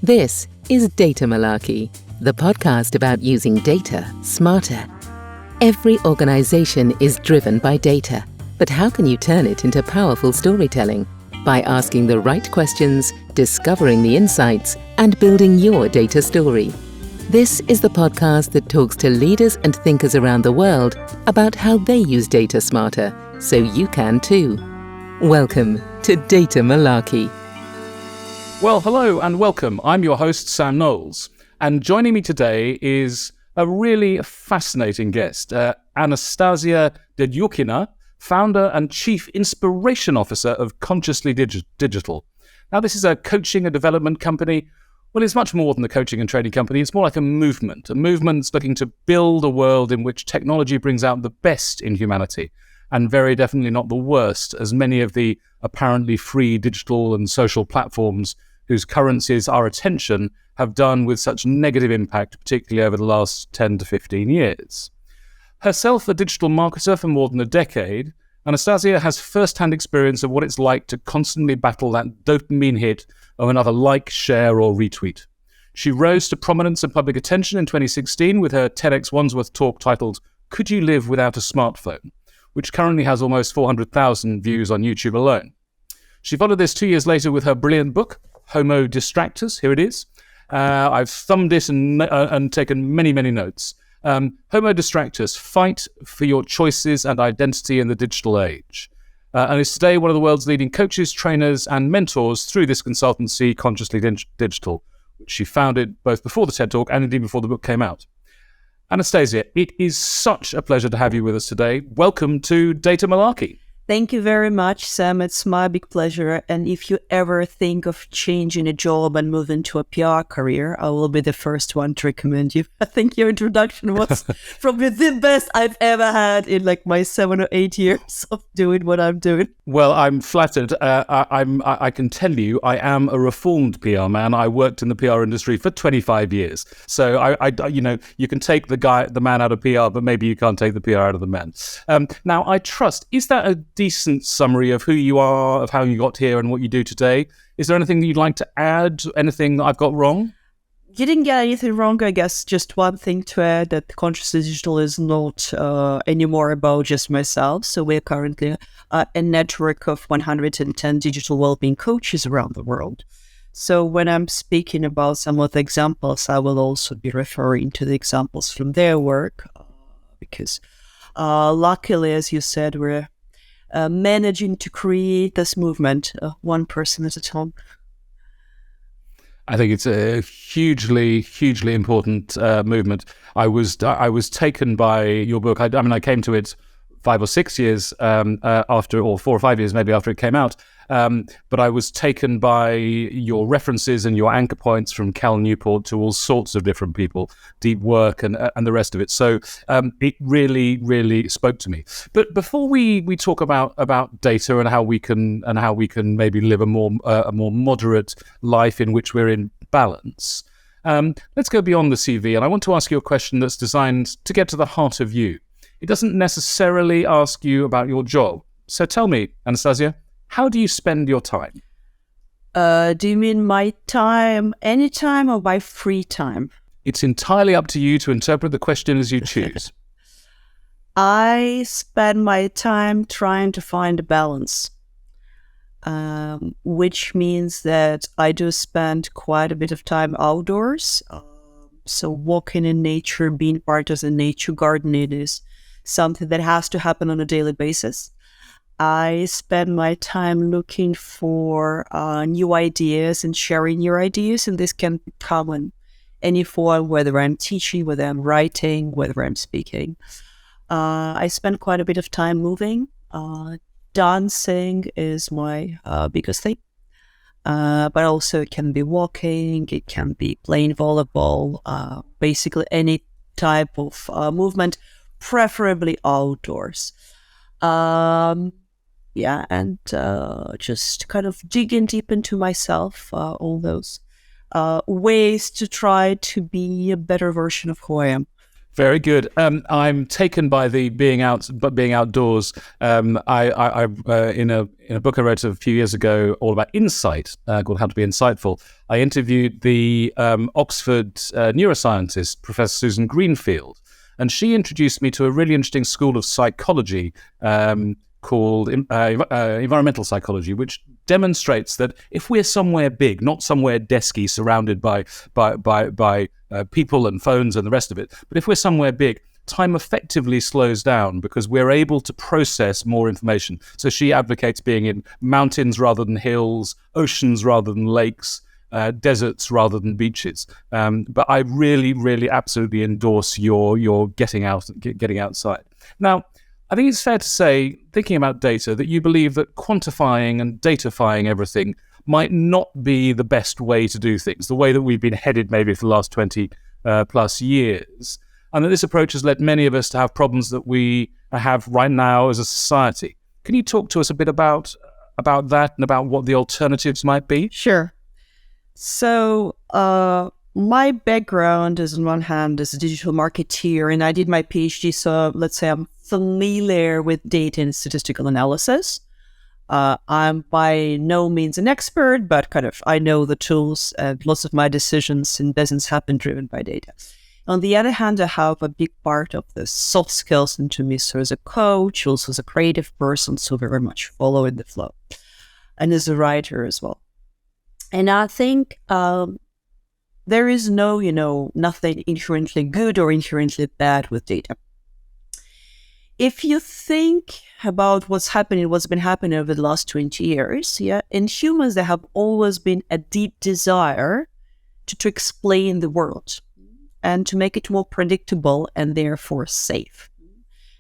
This is Data Malarkey, the podcast about using data smarter. Every organization is driven by data, but how can you turn it into powerful storytelling? By asking the right questions, discovering the insights, and building your data story. This is the podcast that talks to leaders and thinkers around the world about how they use data smarter, so you can too. Welcome to Data Malarkey. Well, hello and welcome. I'm your host, Sam Knowles, and joining me today is a really fascinating guest, Anastasia Dedyukhina, founder and chief inspiration officer of Consciously Digital. Now, this is a coaching and development company. Well, it's much more than a coaching and training company. It's more like a movement that's looking to build a world in which technology brings out the best in humanity, and very definitely not the worst, as many of the apparently free digital and social platforms whose currencies our attention have done with such negative impact, particularly over the last 10 to 15 years. Herself a digital marketer for more than a decade, Anastasia has first-hand experience of what it's like to constantly battle that dopamine hit of another like, share, or retweet. She rose to prominence and public attention in 2016 with her TED X Wandsworth talk titled, "Could You Live Without a Smartphone?", which currently has almost 400,000 views on YouTube alone. She followed this 2 years later with her brilliant book, Homo Distractus. Here it is. I've thumbed it and taken many, many notes. Homo Distractus, Fight for Your Choices and Identity in the Digital Age. And is today one of the world's leading coaches, trainers, and mentors through this consultancy, Consciously Digital, which she founded both before the TED Talk and indeed before the book came out. Anastasia, it is such a pleasure to have you with us today. Welcome to Data Malarkey. Thank you very much, Sam. It's my big pleasure. And if you ever think of changing a job and moving to a PR career, I will be the first one to recommend you. I think your introduction was probably the best I've ever had in like my 7 or 8 years of doing what I'm doing. Well, I'm flattered. I can tell you, I am a reformed PR man. I worked in the PR industry for 25 years. So you can take the man out of PR, but maybe you can't take the PR out of the man. Now, I trust, is that a decent summary of who you are, of how you got here and what you do today? Is there anything that you'd like to add? Anything that I've got wrong? You didn't get anything wrong, I guess. Just one thing to add, that Consciously Digital is not anymore about just myself. So we're currently a network of 110 digital wellbeing coaches around the world. So when I'm speaking about some of the examples, I will also be referring to the examples from their work, because luckily, as you said, we're managing to create this movement, one person at a time. I think it's a hugely, hugely important movement. I was taken by your book. I came to it 5 or 6 years after, or 4 or 5 years maybe after it came out. But I was taken by your references and your anchor points from Cal Newport to all sorts of different people, deep work and the rest of it. So it really, really spoke to me. But before we talk about data and how we can maybe live a more moderate life in which we're in balance, let's go beyond the CV. And I want to ask you a question that's designed to get to the heart of you. It doesn't necessarily ask you about your job. So tell me, Anastasia, how do you spend your time? Do you mean my time, anytime, or my free time? It's entirely up to you to interpret the question as you choose. I spend my time trying to find a balance, which means that I do spend quite a bit of time outdoors. So walking in nature, being part of the nature garden, it is something that has to happen on a daily basis. I spend my time looking for new ideas and sharing new ideas, and this can come in any form, whether I'm teaching, whether I'm writing, whether I'm speaking. I spend quite a bit of time moving. Dancing is my biggest thing, but also it can be walking, it can be playing volleyball, basically any type of movement, preferably outdoors. And just kind of digging deep into myself, all those ways to try to be a better version of who I am. Very good. I'm taken by the being outdoors. I in a book I wrote a few years ago all about insight, called How to Be Insightful. I interviewed the Oxford neuroscientist, Professor Susan Greenfield, and she introduced me to a really interesting school of psychology called environmental psychology, which demonstrates that if we're somewhere big, not somewhere desky, surrounded by people and phones and the rest of it, but if we're somewhere big, time effectively slows down because we're able to process more information. So she advocates being in mountains rather than hills, oceans rather than lakes, deserts rather than beaches. But I really, really absolutely endorse your getting outside. Now, I think it's fair to say, thinking about data, that you believe that quantifying and datafying everything might not be the best way to do things, the way that we've been headed maybe for the last 20 plus years, and that this approach has led many of us to have problems that we have right now as a society. Can you talk to us a bit about that and about what the alternatives might be? Sure. So my background is, on one hand, as a digital marketeer, and I did my PhD, so let's say I'm familiar with data and statistical analysis. I'm by no means an expert, but I know the tools, and lots of my decisions in business have been driven by data. On the other hand, I have a big part of the soft skills into me. So as a coach, also as a creative person, so very much following the flow, and as a writer as well. And I think there is nothing inherently good or inherently bad with data. If you think about what's been happening over the last 20 years, in humans, there have always been a deep desire to explain the world and to make it more predictable and therefore safe.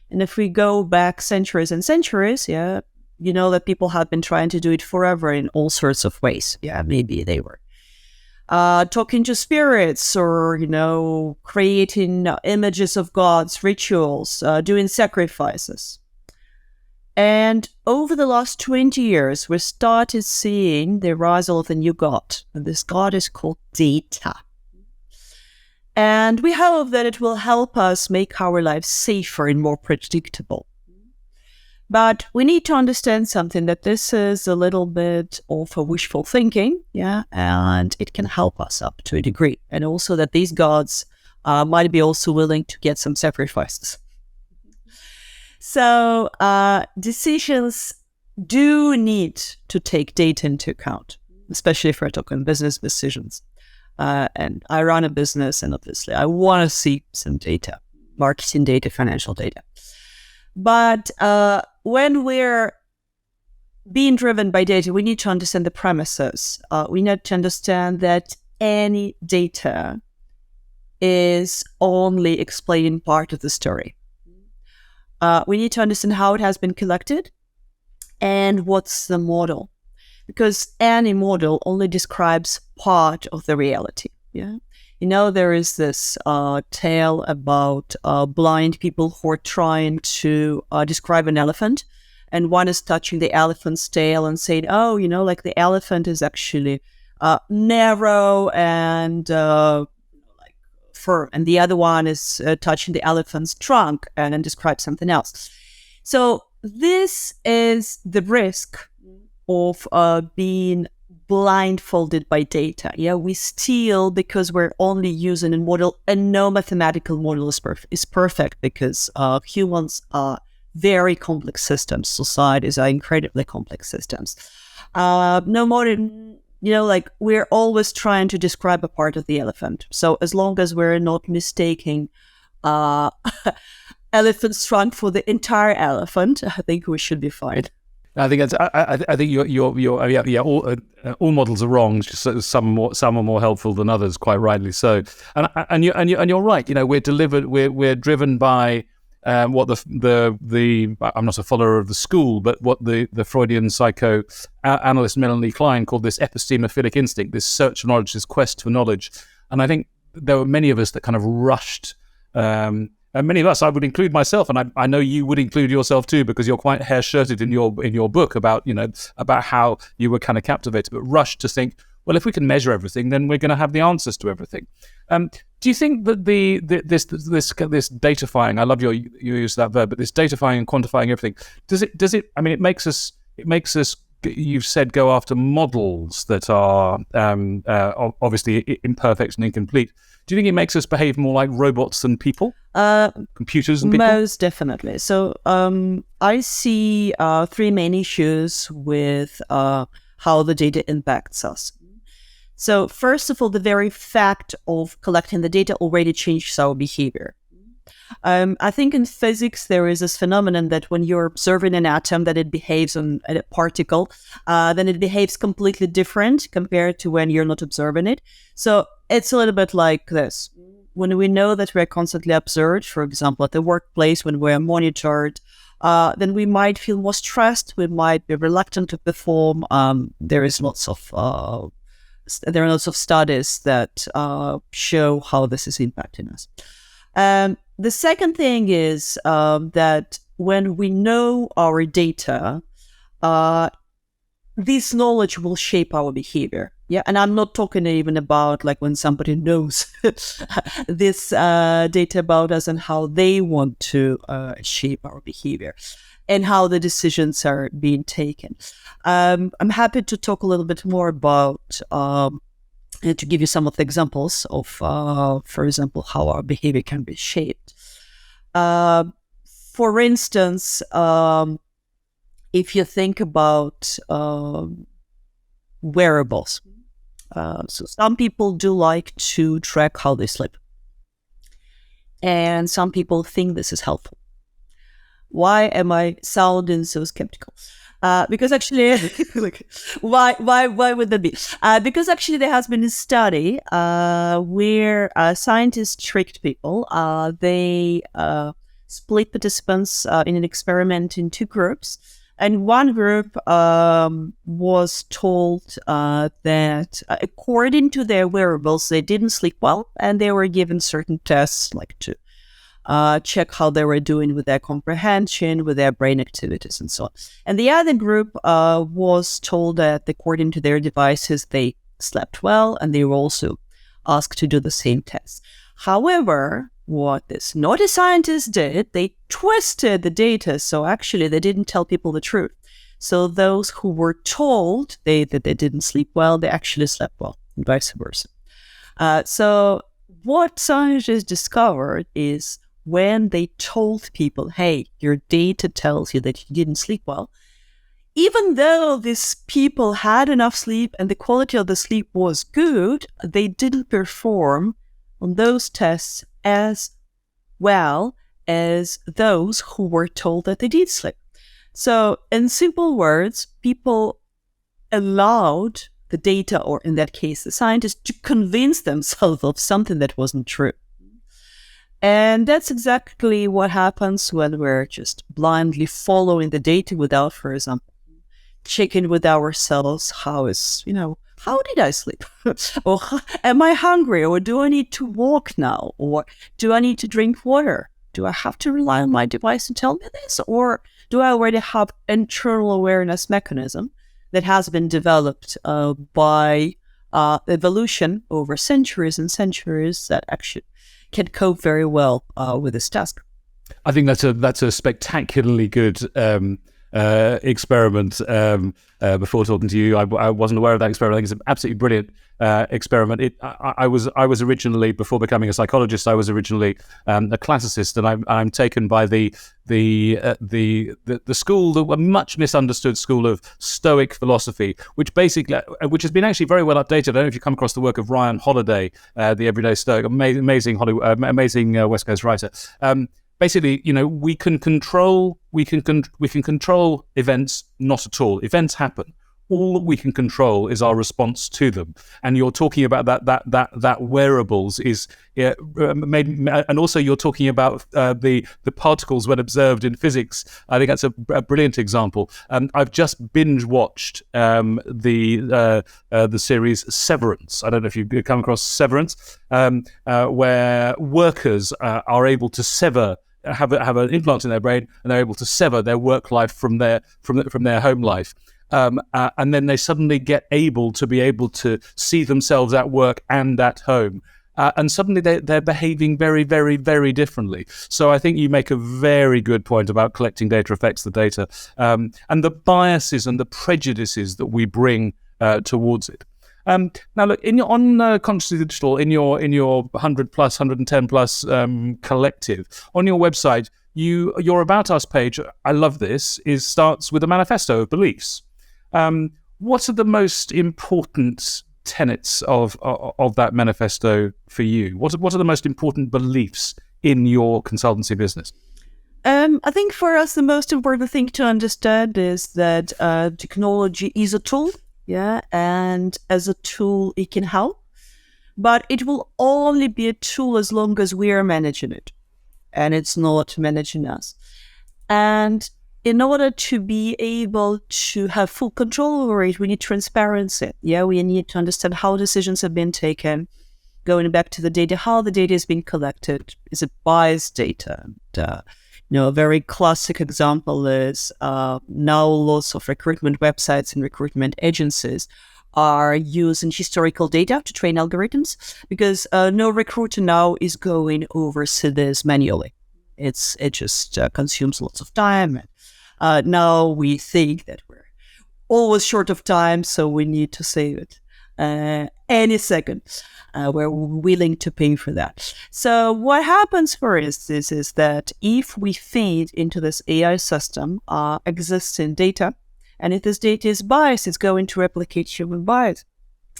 And if we go back centuries and centuries, you know that people have been trying to do it forever in all sorts of ways. Maybe they were talking to spirits, or creating images of gods, rituals, doing sacrifices. And over the last 20 years, we started seeing the rise of a new god, and this god is called data. And we hope that it will help us make our lives safer and more predictable. But we need to understand something, that this is a little bit of a wishful thinking, and it can help us up to a degree. And also that these gods might be also willing to get some sacrifices. So decisions do need to take data into account, especially if we're talking business decisions. And I run a business, and obviously I want to see some data, marketing data, financial data. But when we're being driven by data, we need to understand the premises. We need to understand that any data is only explaining part of the story. We need to understand how it has been collected and what's the model. Because any model only describes part of the reality. There is this tale about blind people who are trying to describe an elephant, and one is touching the elephant's tail and saying, the elephant is actually narrow and firm, and the other one is touching the elephant's trunk and then describes something else. So this is the risk of being blindfolded by data. We steal because we're only using a model, and no mathematical model is perfect, because humans are very complex systems. Societies are incredibly complex systems. No modern, we're always trying to describe a part of the elephant. So as long as we're not mistaking elephant's trunk for the entire elephant, I think we should be fine. I think all models are wrong. Just some are more helpful than others, quite rightly so. And you're right. We're driven by what the I'm not a follower of the school, but what the Freudian psychoanalyst Melanie Klein called this epistemophilic instinct, this search for knowledge, this quest for knowledge. And I think there were many of us that kind of rushed. And many of us, I would include myself, and I know you would include yourself too, because you're quite hair-shirted in your book about how you were kind of captivated, but rushed to think, well, if we can measure everything, then we're going to have the answers to everything. Do you think that this datafying? I love your use of that verb, but this datafying and quantifying everything. Does it? I mean, it makes us. You've said go after models that are obviously imperfect and incomplete. Do you think it makes us behave more like robots than people? Computers and people? Most definitely. So I see three main issues with how the data impacts us. So first of all, the very fact of collecting the data already changes our behavior. I think in physics, there is this phenomenon that when you're observing an atom, that it behaves on a particle, then it behaves completely different compared to when you're not observing it. So it's a little bit like this. When we know that we're constantly observed, for example, at the workplace, when we're monitored, then we might feel more stressed. We might be reluctant to perform. There are lots of studies that show how this is impacting us. The second thing is that when we know our data, this knowledge will shape our behavior. Yeah, and I'm not talking even about like when somebody knows this data about us and how they want to shape our behavior and how the decisions are being taken. I'm happy to talk a little bit more about to give you some of the examples of, for example, how our behavior can be shaped. For instance, if you think about wearables, so some people do like to track how they sleep, and some people think this is helpful. Why am I sounding so skeptical? Because actually, why would that be? Because actually, there has been a study where scientists tricked people. They split participants in an experiment in two groups, and one group was told that according to their wearables, they didn't sleep well, and they were given certain tests, like to check how they were doing with their comprehension, with their brain activities, and so on. And the other group was told that according to their devices, they slept well, and they were also asked to do the same test. However, what this naughty scientists did, they twisted the data, so actually they didn't tell people the truth. So those who were told that they didn't sleep well, they actually slept well, and vice versa. So what scientists discovered is when they told people, hey, your data tells you that you didn't sleep well, even though these people had enough sleep and the quality of the sleep was good, they didn't perform on those tests as well as those who were told that they did sleep. So in simple words, people allowed the data, or in that case, the scientists, to convince themselves of something that wasn't true. And that's exactly what happens when we're just blindly following the data without, for example, checking with ourselves, how did I sleep? Or am I hungry? Or do I need to walk now? Or do I need to drink water? Do I have to rely on my device to tell me this? Or do I already have internal awareness mechanism that has been developed by evolution over centuries and centuries that actually can cope very well with this task? I think that's a spectacularly good experiment. Before talking to you, I wasn't aware of that experiment. I think it's an absolutely brilliant experiment. I was originally, before becoming a psychologist, I was originally a classicist, and I'm taken by the school, the much misunderstood school of Stoic philosophy, which has been actually very well updated. I don't know if you come across the work of Ryan Holiday, the Everyday Stoic, amazing West Coast writer. Basically, we can control events. Not at all. Events happen. All that we can control is our response to them. And you're talking about that wearables is and also you're talking about the particles when observed in physics. I think that's a brilliant example. I've just binge watched the series Severance. I don't know if you've come across Severance, where workers are able to have an implant in their brain, and they're able to sever their work life from their home life. And then they suddenly be able to see themselves at work and at home. and suddenly they're behaving very, very, very differently. So I think you make a very good point about collecting data affects the data, and the biases and the prejudices that we bring towards it. Now, look, on Consciously Digital, in your 100 plus, 110 plus collective, on your website, your About Us page, I love this, starts with a manifesto of beliefs. What are the most important tenets of that manifesto for you? What are the most important beliefs in your consultancy business? I think for us, the most important thing to understand is that technology is a tool. Yeah, and as a tool, it can help, but it will only be a tool as long as we are managing it, and it's not managing us. And in order to be able to have full control over it, we need transparency. Yeah, we need to understand how decisions have been taken, going back to the data, how the data is being collected. Is it biased data? And, a very classic example is now lots of recruitment websites and recruitment agencies are using historical data to train algorithms, because no recruiter now is going over CVs manually. It just consumes lots of time. Now we think that we're always short of time, so we need to save it any second. We're willing to pay for that. So what happens, for instance, is that if we feed into this AI system existing data, and if this data is biased, it's going to replicate human bias.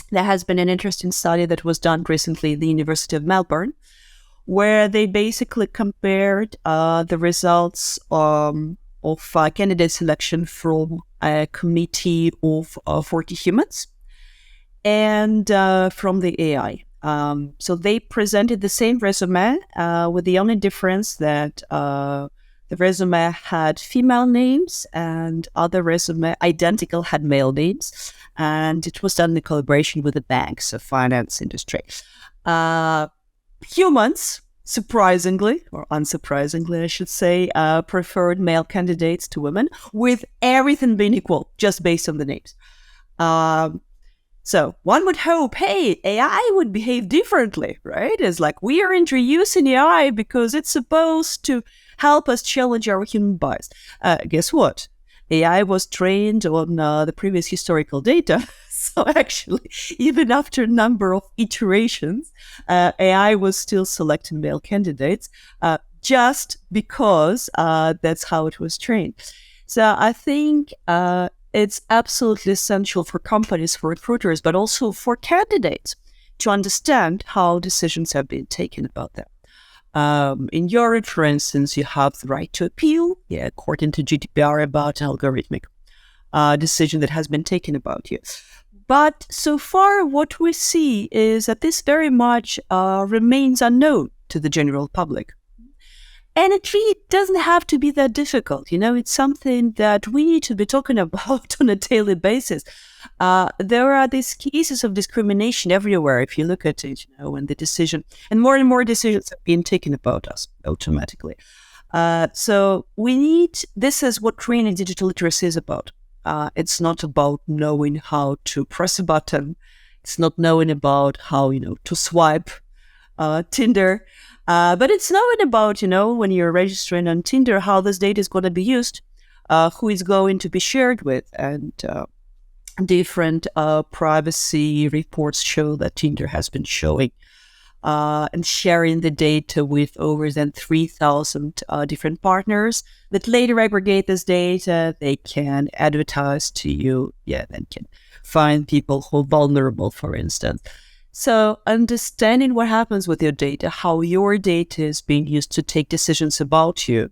There has been an interesting study that was done recently at the University of Melbourne, where they basically compared the results of candidate selection from a committee of 40 humans and from the AI. So they presented the same resume with the only difference that the resume had female names and other resume identical had male names, and it was done in collaboration with the banks of finance industry. Humans, surprisingly, or unsurprisingly, I should say, preferred male candidates to women, with everything being equal, just based on the names. So one would hope, hey, AI would behave differently, right? It's like we are introducing AI because it's supposed to help us challenge our human bias. Guess what? AI was trained on the previous historical data. So actually, even after a number of iterations, AI was still selecting male candidates just because that's how it was trained. So I think it's absolutely essential for companies, for recruiters, but also for candidates to understand how decisions have been taken about them. In Europe, for instance, you have the right to appeal, according to GDPR, about algorithmic decision that has been taken about you. But so far, what we see is that this very much remains unknown to the general public. And it really doesn't have to be that difficult. It's something that we need to be talking about on a daily basis. There are these cases of discrimination everywhere. If you look at it, and the decision, and more decisions have been taken about us automatically. So this is what training digital literacy is about. It's not about knowing how to press a button. It's not knowing about how, to swipe Tinder. But it's knowing about, when you're registering on Tinder, how this data is going to be used, who is going to be shared with, and different privacy reports show that Tinder has been showing and sharing the data with over than 3,000 different partners that later aggregate this data. They can advertise to you, and can find people who are vulnerable, for instance. So understanding what happens with your data, how your data is being used to take decisions about you,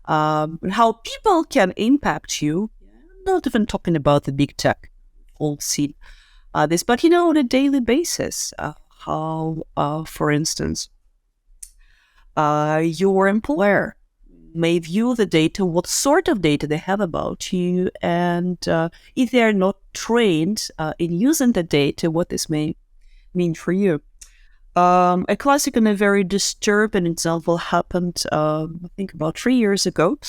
and how people can impact you. I'm not even talking about the big tech, all see this, but on a daily basis, how, for instance, your employer may view the data, what sort of data they have about you, and if they are not trained in using the data, what this may mean for you. A classic and a very disturbing example happened, I think, about 3 years ago,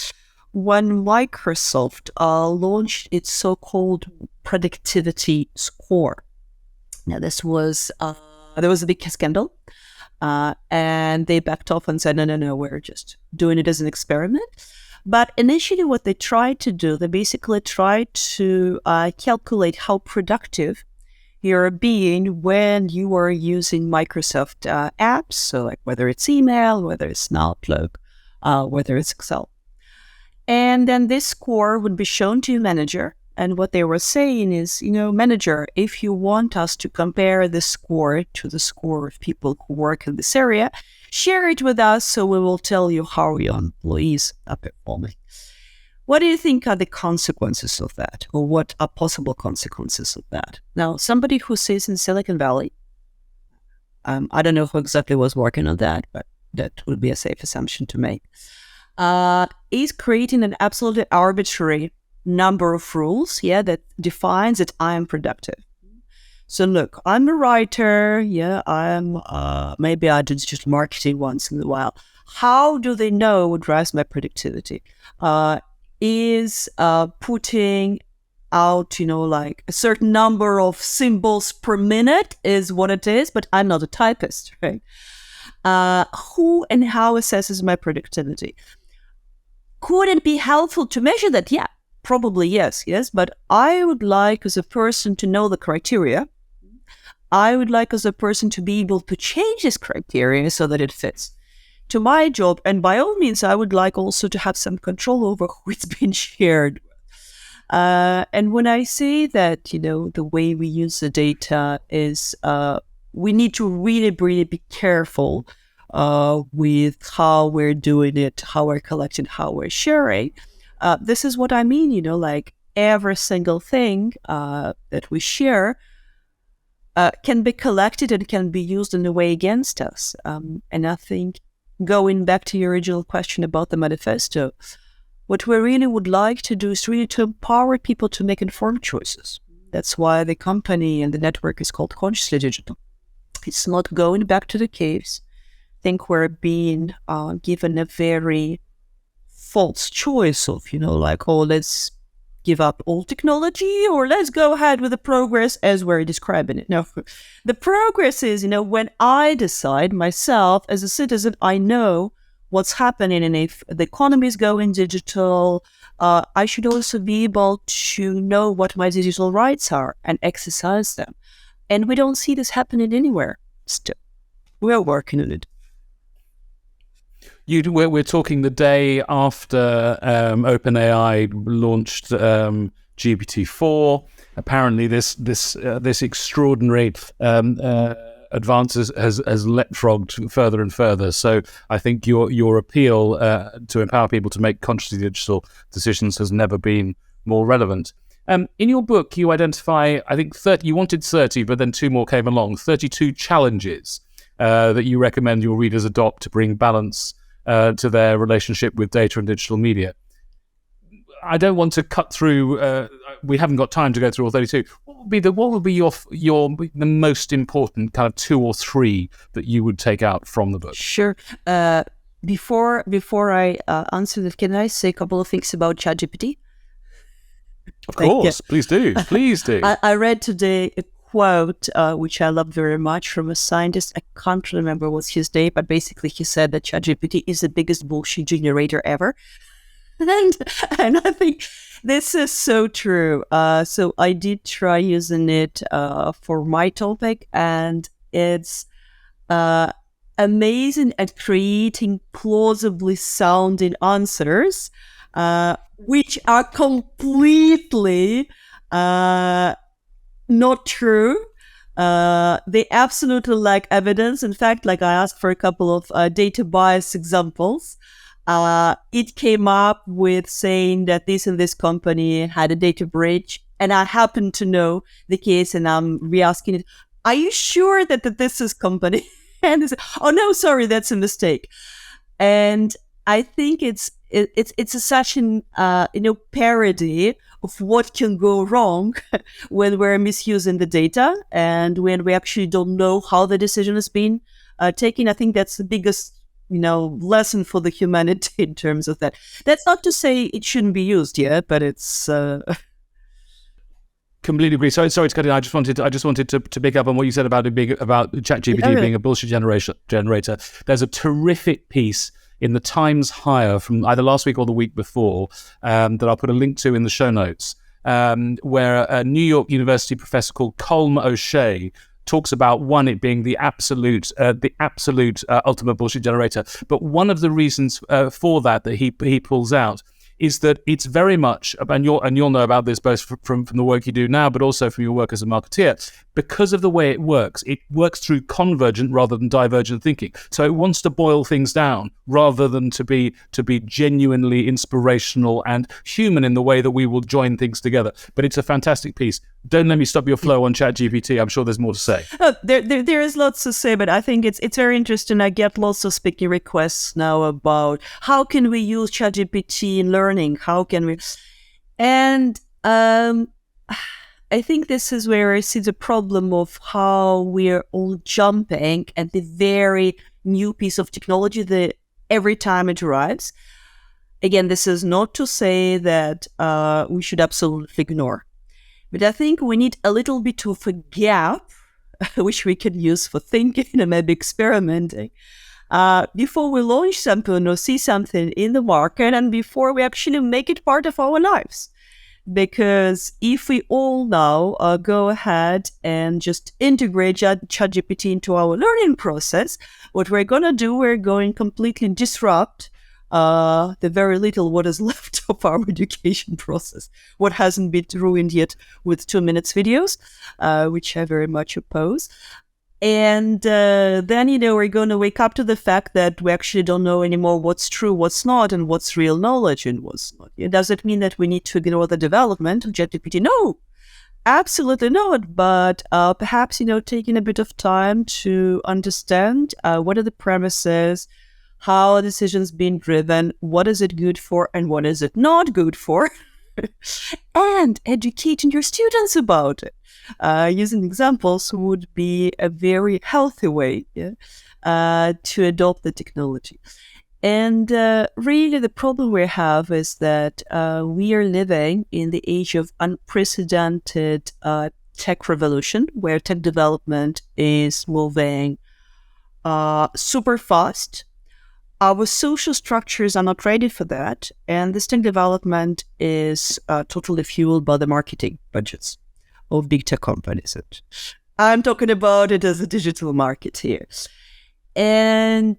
when Microsoft launched its so-called productivity score. Now, there was a big scandal and they backed off and said, no, we're just doing it as an experiment. But initially what they tried to do, they basically tried to calculate how productive you're being when you are using Microsoft apps, so like whether it's email, whether it's Outlook, whether it's Excel. And then this score would be shown to your manager. And what they were saying is, manager, if you want us to compare this score to the score of people who work in this area, share it with us so we will tell you how your employees are performing. What do you think are the consequences of that, or what are possible consequences of that? Now, somebody who sits in Silicon Valley, I don't know who exactly was working on that, but that would be a safe assumption to make, is creating an absolutely arbitrary number of rules, that defines that I am productive. So look, I'm a writer, I'm maybe I do just marketing once in a while. How do they know what drives my productivity? Is putting out, like a certain number of symbols per minute is what it is, but I'm not a typist, right? Who and how assesses my productivity? Could it be helpful to measure that? Yeah, probably yes, but I would like as a person to know the criteria. I would like as a person to be able to change this criteria so that it fits to my job. And by all means, I would like also to have some control over who it's been shared with. And when I say that, the way we use the data is we need to really be careful with how we're doing it, how we're collecting, how we're sharing. This is what I mean, like every single thing that we share can be collected and can be used in a way against us. And I think going back to your original question about the manifesto, what we really would like to do is really to empower people to make informed choices. That's why the company and the network is called Consciously Digital. It's not going back to the caves. I think we're being given a very false choice of, let's give up all technology or let's go ahead with the progress as we're describing it. Now, the progress is, when I decide myself as a citizen, I know what's happening, and if the economy is going digital, I should also be able to know what my digital rights are and exercise them. And we don't see this happening anywhere still. We're working on it. We're talking the day after OpenAI launched GPT-4. Apparently, this extraordinary advance has leapfrogged further and further. So I think your appeal to empower people to make consciously digital decisions has never been more relevant. In your book, you identify, I think, 30. You wanted 30, but then 2 more came along. 32 challenges that you recommend your readers adopt to bring balance to their relationship with data and digital media. I don't want to cut through. We haven't got time to go through all 32. What would be your the most important kind of 2 or 3 that you would take out from the book? Sure. Before I answer that, can I say a couple of things about ChatGPT? Of course, please do. Please do. I read today a quote, which I love very much, from a scientist. I can't remember what's his name, but basically he said that ChatGPT is the biggest bullshit generator ever. And I think this is so true. So I did try using it for my topic, and it's amazing at creating plausibly sounding answers, which are completely not true. They absolutely lack evidence. In fact, I asked for a couple of data bias examples. It came up with saying that this and this company had a data breach, and I happen to know the case, and I'm re-asking it. Are you sure that this is company? And they say, oh no, sorry, that's a mistake. And I think it's such an parody of what can go wrong when we're misusing the data and when we actually don't know how the decision is being taken. I think that's the biggest lesson for the humanity in terms of that. That's not to say it shouldn't be used, but it's Completely agree. Sorry to cut in. I just wanted to pick up on what you said about it being about ChatGPT being a bullshit generator. There's a terrific piece in the Times Higher from either last week or the week before that I'll put a link to in the show notes, where a New York University professor called Colm O'Shea talks about it being the absolute ultimate bullshit generator. But one of the reasons for that he pulls out is that it's very much, and you'll know about this both from the work you do now, but also from your work as a marketeer, because of the way it works through convergent rather than divergent thinking. So it wants to boil things down rather than to be genuinely inspirational and human in the way that we will join things together. But it's a fantastic piece. Don't let me stop your flow on ChatGPT. I'm sure there's more to say. There is lots to say, but I think it's very interesting. I get lots of speaking requests now about how can we use ChatGPT in learning? How can we? And I think this is where I see the problem of how we're all jumping at the very new piece of technology that every time it arrives. Again, this is not to say that we should absolutely ignore. But I think we need a little bit of a gap, which we can use for thinking and maybe experimenting, before we launch something or see something in the market and before we actually make it part of our lives. Because if we all now go ahead and just integrate ChatGPT into our learning process, what we're going to do, we're going to completely disrupt the very little what is left of our education process, what hasn't been ruined yet with 2 minutes videos, which I very much oppose. And then, we're going to wake up to the fact that we actually don't know anymore what's true, what's not, and what's real knowledge and what's not. Does it mean that we need to ignore the development of ChatGPT? No, absolutely not. But perhaps, taking a bit of time to understand what are the premises, how are decisions being driven, what is it good for, and what is it not good for, and educating your students about it. Using examples would be a very healthy way to adopt the technology. And really the problem we have is that we are living in the age of unprecedented tech revolution, where tech development is moving super fast. Our social structures are not ready for that, and this tech development is totally fueled by the marketing budgets of big tech companies. I'm talking about it as a digital marketeer. And,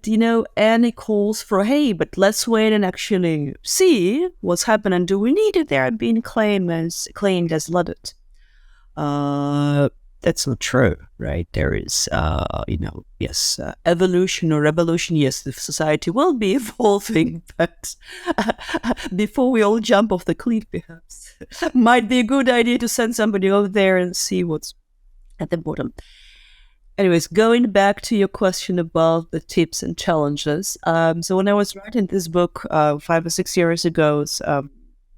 and it calls for, hey, but let's wait and actually see what's happening. Do we need it? They're being claimed as flooded. That's not true, right? There is, yes, evolution or revolution. Yes, the society will be evolving, but before we all jump off the cliff, perhaps, might be a good idea to send somebody over there and see what's at the bottom. Anyways, going back to your question about the tips and challenges. So when I was writing this book 5 or 6 years ago,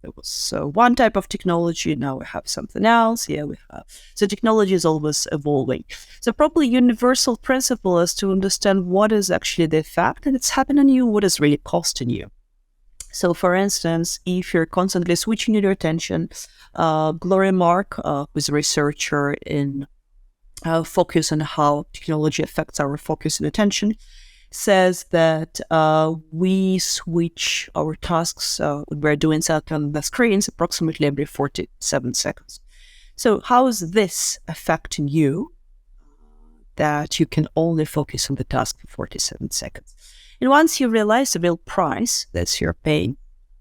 there was one type of technology. Now we have something else. So technology is always evolving. So probably universal principle is to understand what is actually the effect that it's happening to you, what is really costing you. So for instance, if you're constantly switching your attention, Gloria Mark, who's a researcher in focus on how technology affects our focus and attention, says that we switch our tasks when we're doing something on the screens approximately every 47 seconds. So how is this affecting you that you can only focus on the task for 47 seconds? And once you realize the real price that's you're paying,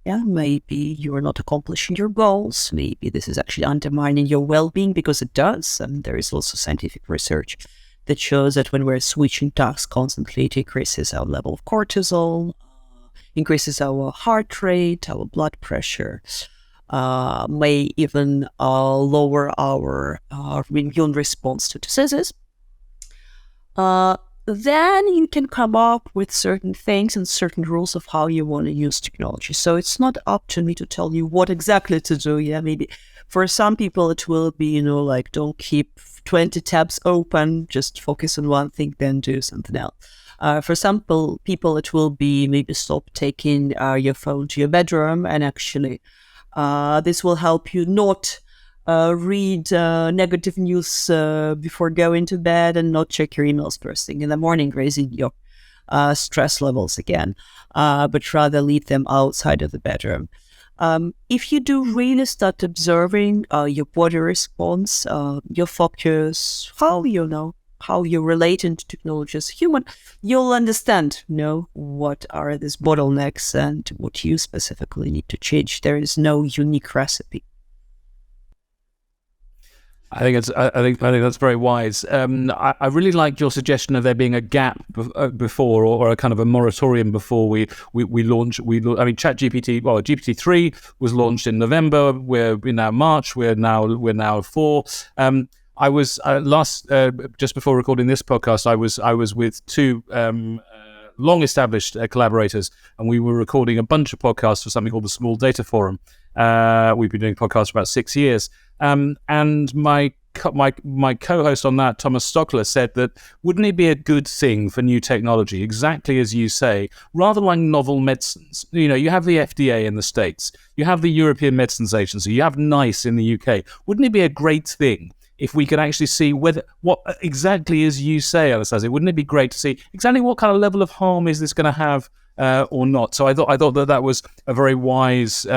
maybe you're not accomplishing your goals, maybe this is actually undermining your well-being, because it does, and there is also scientific research that shows that when we're switching tasks constantly, it increases our level of cortisol, increases our heart rate, our blood pressure, may even lower our immune response to diseases. Then you can come up with certain things and certain rules of how you want to use technology. So it's not up to me to tell you what exactly to do. Maybe for some people it will be, like don't keep 20 tabs open, just focus on one thing, then do something else. For some people it will be maybe stop taking your phone to your bedroom, and actually this will help you not read negative news before going to bed, and not check your emails first thing in the morning, raising your stress levels again, but rather leave them outside of the bedroom. If you do really start observing your body response, your focus, how you relate to technology as human, you'll understand, what are these bottlenecks and what you specifically need to change. There is no unique recipe. I think that's very wise. I really liked your suggestion of there being a gap before, or a kind of a moratorium before we launch. ChatGPT. Well, GPT-3 was launched in November. We're now March. We're now 4. I was just before recording this podcast, I was with two long-established collaborators, and we were recording a bunch of podcasts for something called the Small Data Forum. We've been doing podcasts for about 6 years. And my co-host on that, Thomas Stockler, said that wouldn't it be a good thing for new technology, exactly as you say, rather like novel medicines? You have the FDA in the States, you have the European Medicines Agency, you have NICE in the UK. Wouldn't it be a great thing if we could actually see what exactly as you say, Anastasia? Wouldn't it be great to see exactly what kind of level of harm is this going to have? Or not. So I thought that was a very wise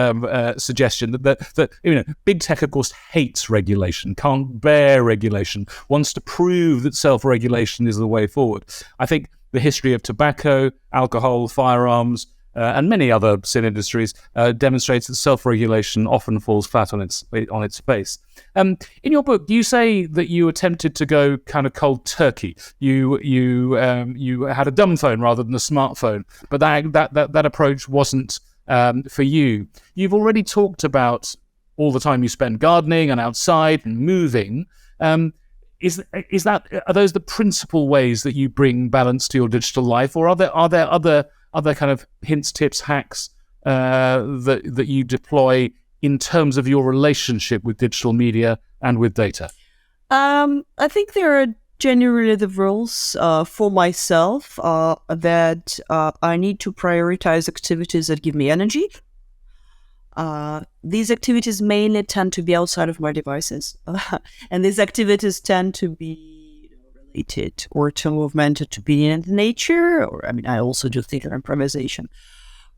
suggestion. That big tech, of course, hates regulation, can't bear regulation, wants to prove that self-regulation is the way forward. I think the history of tobacco, alcohol, firearms, and many other sin industries demonstrates that self-regulation often falls flat on its face. In your book, you say that you attempted to go kind of cold turkey. You had a dumb phone rather than a smartphone, but that approach wasn't for you. You've already talked about all the time you spend gardening and outside and moving. Are those the principal ways that you bring balance to your digital life, or are there other kind of hints, tips, hacks that you deploy in terms of your relationship with digital media and with data? I think there are generally the rules for myself that I need to prioritize activities that give me energy. These activities mainly tend to be outside of my devices, and these activities tend to be related or to movement, to being in nature, or I also do theater improvisation.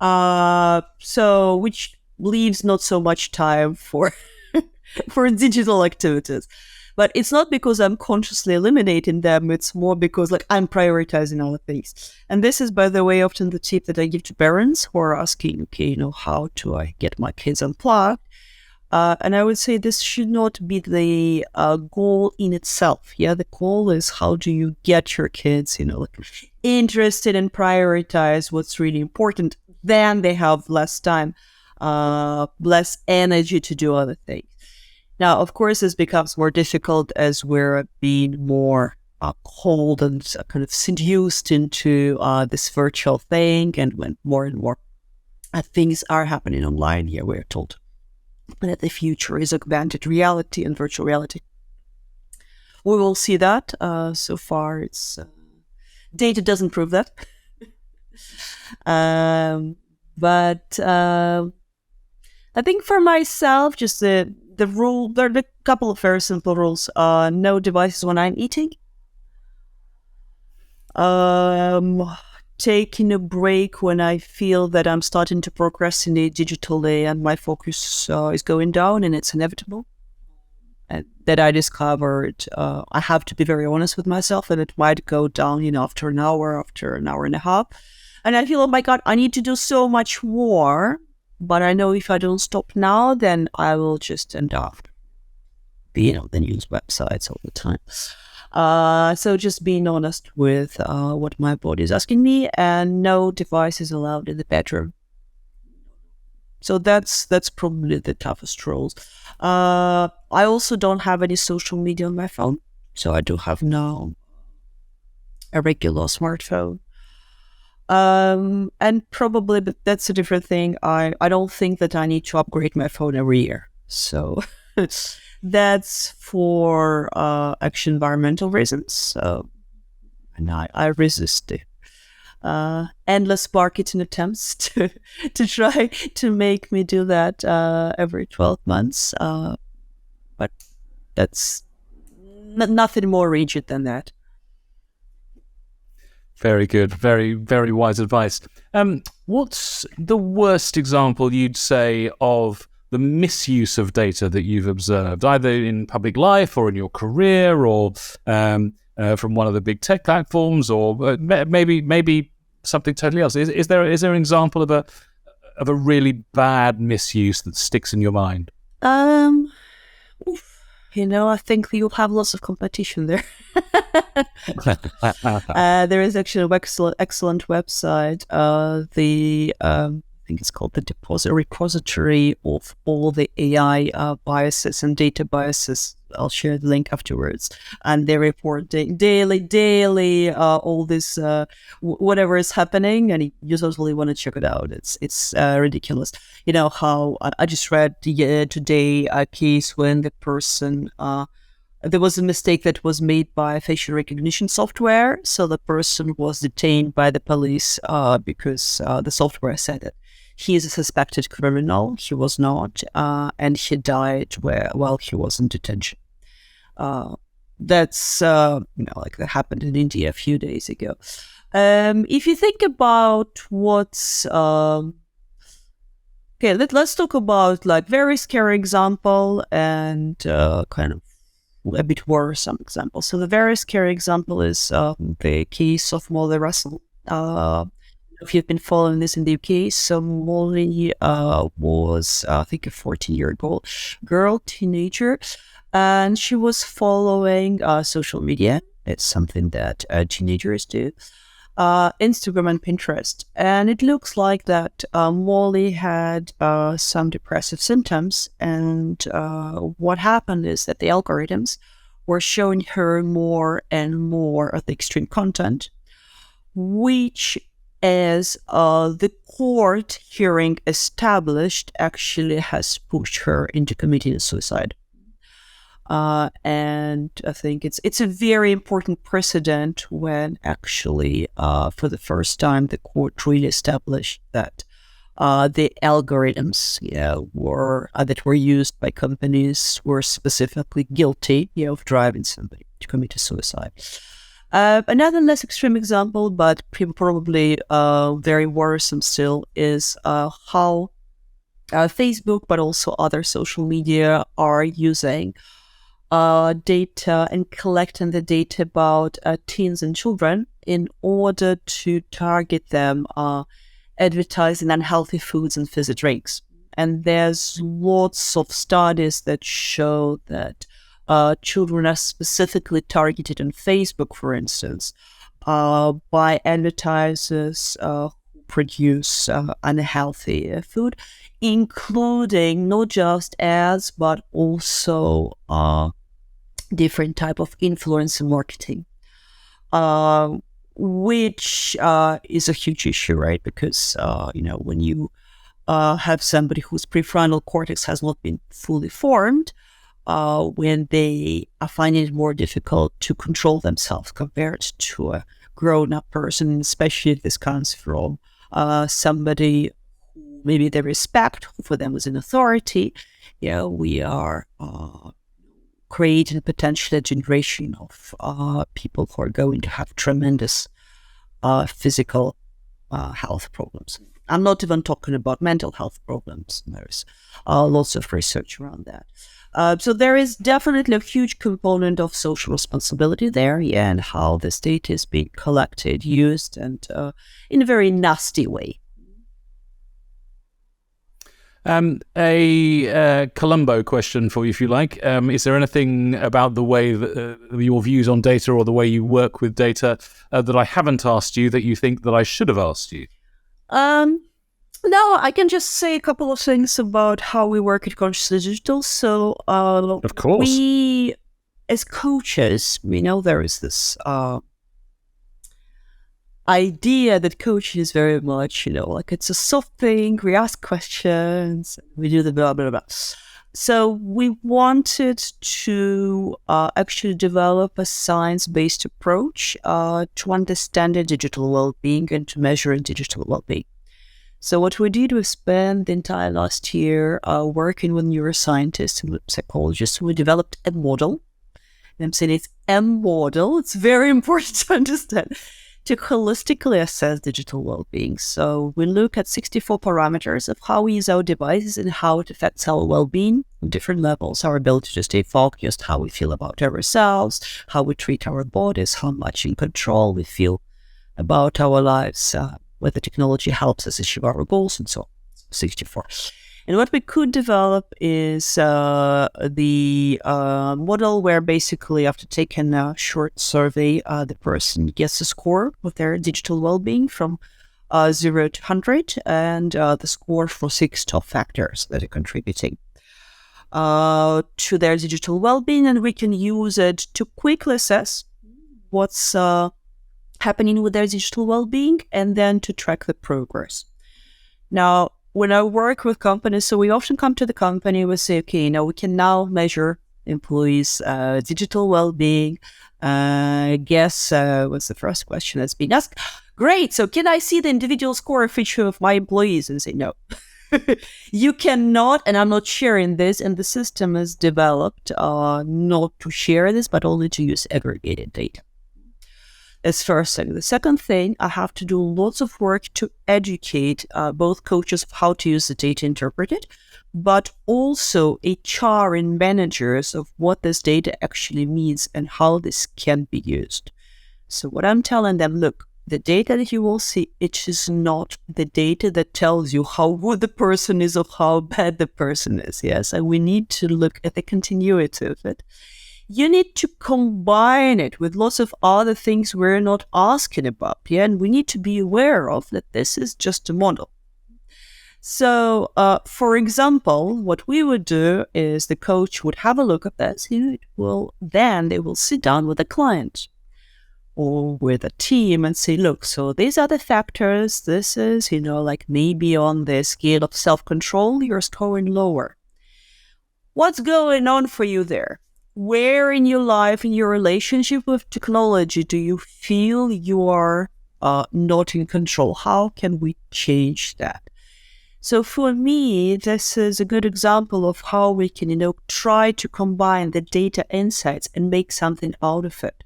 So which leaves not so much time for digital activities. But it's not because I'm consciously eliminating them, it's more because I'm prioritizing other things. And this is, by the way, often the tip that I give to parents who are asking, how do I get my kids unplugged? And I would say this should not be the goal in itself. Yeah, the goal is how do you get your kids, interested and prioritize what's really important. Then they have less time, less energy to do other things. Now, of course, this becomes more difficult as we're being more cold and kind of seduced into this virtual thing, and when more and more things are happening online. Here, we're told that the future is augmented reality and virtual reality. We will see that. So far, it's data doesn't prove that. But I think for myself, just the rule, there are a couple of very simple rules. No devices when I'm eating. Taking a break when I feel that I'm starting to procrastinate digitally and my focus is going down, and it's inevitable. And that I discovered, I have to be very honest with myself, and it might go down, after an hour and a half. And I feel, oh my God, I need to do so much more. But I know if I don't stop now, then I will just end up, the news websites all the time. So just being honest with what my body is asking me, and no devices allowed in the bedroom. So that's probably the toughest rules. I also don't have any social media on my phone. So I do have now a regular smartphone. And probably, but that's a different thing. I don't think that I need to upgrade my phone every year. So that's for actually environmental reasons. And I resist the endless marketing attempts to try to make me do that every 12 months. but that's nothing more rigid than that. Very good. Very, very wise advice. What's the worst example you'd say of the misuse of data that you've observed, either in public life or in your career, or from one of the big tech platforms, or maybe something totally else? Is there an example of a really bad misuse that sticks in your mind? I think you'll have lots of competition there. There is actually an excellent website. I think it's called the repository of all the AI biases and data biases. I'll share the link afterwards. And they report daily all this, whatever is happening, and you totally want to check it out. It's ridiculous. You know how I just read today a case when the person, there was a mistake that was made by facial recognition software. So the person was detained by the police because the software said that he is a suspected criminal. He was not, and he died while he was in detention. That's like that happened in India a few days ago. If you think about what's let's talk about like very scary example and kind of a bit worrisome example. So the very scary example is the case of Molly Russell. If you've been following this in the UK, so Molly was, I think, a 14-year-old girl, teenager, and she was following social media. It's something that teenagers do, Instagram and Pinterest. And it looks like that Molly had some depressive symptoms. And what happened is that the algorithms were showing her more and more of the extreme content, which, as the court hearing established, actually has pushed her into committing suicide. And I think it's a very important precedent when actually, for the first time, the court really established that the algorithms that were used by companies were specifically guilty of driving somebody to commit suicide. Another less extreme example, but probably very worrisome still, is how Facebook, but also other social media, are using data and collecting the data about teens and children in order to target them advertising unhealthy foods and fizzy drinks. And there's lots of studies that show that children are specifically targeted on Facebook, for instance, by advertisers who produce unhealthy food, including not just ads, but also different type of influencer marketing, which is a huge issue, right? Because, when you have somebody whose prefrontal cortex has not been fully formed, when they are finding it more difficult to control themselves compared to a grown-up person, especially if this comes from somebody who maybe they respect, who for them is an authority. We are creating potentially a generation of people who are going to have tremendous physical health problems. I'm not even talking about mental health problems. There's lots of research around that. So there is definitely a huge component of social responsibility there, and how this data is being collected, used, and in a very nasty way. A Columbo question for you, if you like. Is there anything about the way that your views on data or the way you work with data that I haven't asked you that you think that I should have asked you? No, I can just say a couple of things about how we work at Consciously Digital. So, of course, we, as coaches, we know there is this idea that coaching is very much, like it's a soft thing. We ask questions, we do the blah, blah, blah. So we wanted to actually develop a science-based approach to understanding digital well-being and to measuring digital well-being. So what we did was spend the entire last year working with neuroscientists and psychologists. We developed a model. And I'm saying it's a model. It's very important to understand, to holistically assess digital well-being. So we look at 64 parameters of how we use our devices and how it affects our well-being on different levels, our ability to stay focused, how we feel about ourselves, how we treat our bodies, how much in control we feel about our lives, whether technology helps us achieve our goals, and so on. 64. And what we could develop is the model where basically after taking a short survey, the person gets a score of their digital well-being from 0 to 100, and the score for 6 top factors that are contributing to their digital well-being. And we can use it to quickly assess what's happening with their digital well-being, and then to track the progress. Now, when I work with companies, so we often come to the company, we say, okay, we can now measure employees' digital well-being. Guess what's the first question that's been asked? Great, so can I see the individual score of each of my employees? And say, no. You cannot, and I'm not sharing this, and the system is developed not to share this, but only to use aggregated data. As first thing. The second thing, I have to do lots of work to educate both coaches of how to use the data, interpret it, but also HR and managers of what this data actually means and how this can be used. So what I'm telling them, look, the data that you will see, it is not the data that tells you how good the person is or how bad the person is. Yes, and we need to look at the continuity of it. You need to combine it with lots of other things we're not asking about, and we need to be aware of that this is just a model. So, for example, what we would do is the coach would have a look at this, then they will sit down with a client or with a team and say, look, so these are the factors, this is, like maybe on the scale of self-control, you're scoring lower. What's going on for you there? Where in your life, in your relationship with technology, do you feel you are not in control? How can we change that? So for me, this is a good example of how we can, try to combine the data insights and make something out of it.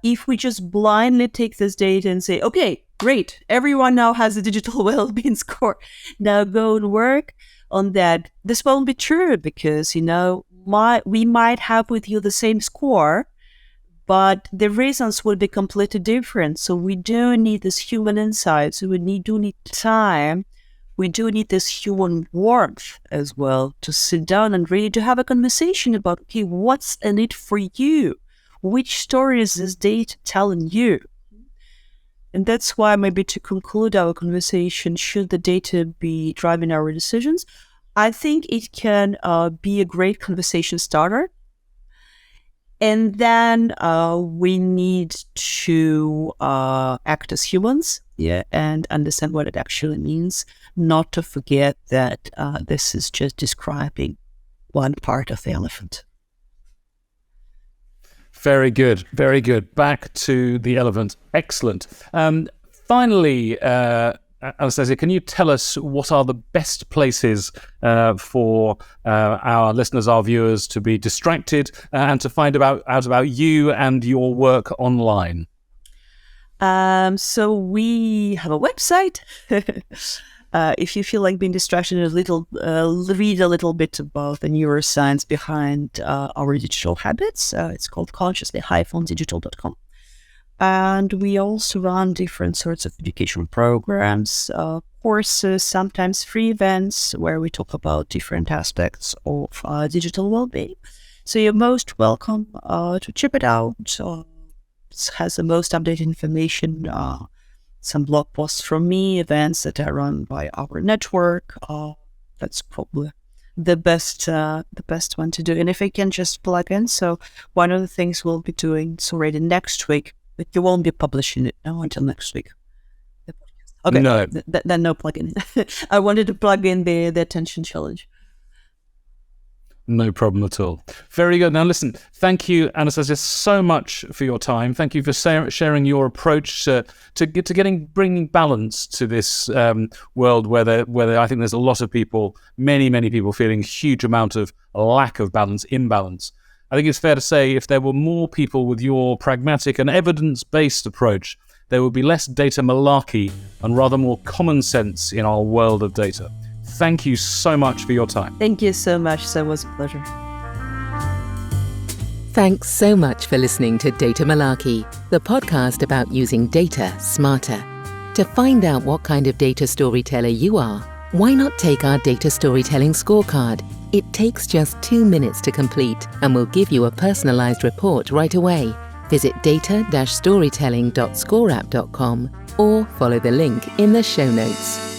If we just blindly take this data and say, okay, great, everyone now has a digital well-being score, now go and work on that, this won't be true because, we might have with you the same score, but the reasons will be completely different. So we do need this human insight. So we do need time. We do need this human warmth as well to sit down and really to have a conversation about, okay, what's in it for you? Which story is this data telling you? And that's why maybe to conclude our conversation, should the data be driving our decisions? I think it can be a great conversation starter. And then we need to act as humans, and understand what it actually means, not to forget that this is just describing one part of the elephant. Very good, very good. Back to the elephant. Excellent. Finally, Anastasia, can you tell us what are the best places for our listeners, our viewers, to be distracted and to find out about you and your work online? So we have a website. If you feel like being distracted a little, read a little bit about the neuroscience behind our digital habits. It's called consciously-digital.com. And we also run different sorts of education programs, courses, sometimes free events where we talk about different aspects of digital well-being. So you're most welcome to check it out. It has the most updated information, some blog posts from me, events that are run by our network. That's probably the best one to do. And if I can just plug in, so one of the things we'll be doing already next week, but you won't be publishing it now until next week. Okay, no. Then no plug-in. I wanted to plug in the attention challenge. No problem at all. Very good. Now, listen, thank you, Anastasia, so much for your time. Thank you for sharing your approach to bringing balance to this world where I think there's a lot of people, many people feeling a huge amount of lack of balance, imbalance. I think it's fair to say if there were more people with your pragmatic and evidence-based approach, there would be less data malarkey and rather more common sense in our world of data. Thank you so much for your time. Thank you so much. So it was a pleasure. Thanks so much for listening to Data Malarkey, the podcast about using data smarter. To find out what kind of data storyteller you are, why not take our data storytelling scorecard? It takes just 2 minutes to complete and will give you a personalized report right away. Visit data-storytelling.scoreapp.com or follow the link in the show notes.